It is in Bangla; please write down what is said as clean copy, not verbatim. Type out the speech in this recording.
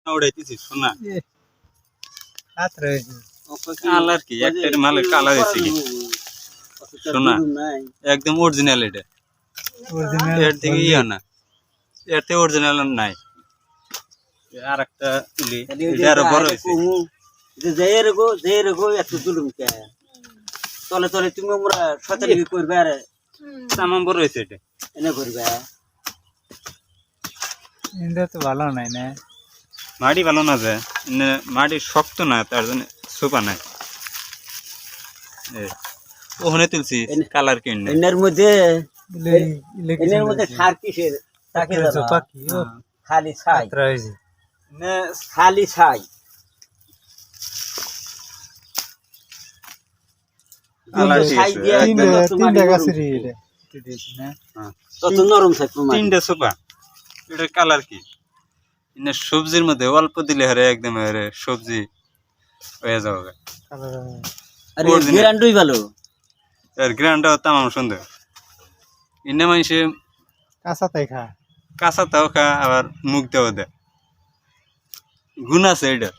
উড়াইতেছি শোনা কাতরা কালার কি একটা মালের কালার এসে কি শোনা একদম অরিজিনাল এটা অরিজিনাল এর থেকে ইয়া না এর থেকে অরিজিনাল নাই আর একটা তুলি এটা আরো বড় হয়েছে তলে তলে তুমি আমরা শতানি করবে আর তামাম বড় হয়েছে এটা এনে করবে এটা তো ভালো নাই না মাটি ভালো না যায় মাটি শক্ত না তার জন্য সোপা নাই ওখানে তুলছি কালার কিনে এনের মধ্যে সার কিসের তাকে পাখি খালি ছাই কাতরা হয়েছে খালি ছাই তিনটা গাছের তত নরম থাকবো তিনটা সোপা এটার কালার কি সবজির মধ্যে অল্প দিলে হারে একদম হারে সবজি হয়ে যাবে গ্রান্ডই ভালো এর গ্রান্ডটাও তামাম সুন্দর ইন্না মানুষে কাঁচা তাই খা কাঁচা তাও খা আবার মুখ দেওয়া দেয় গুণ আছে এটার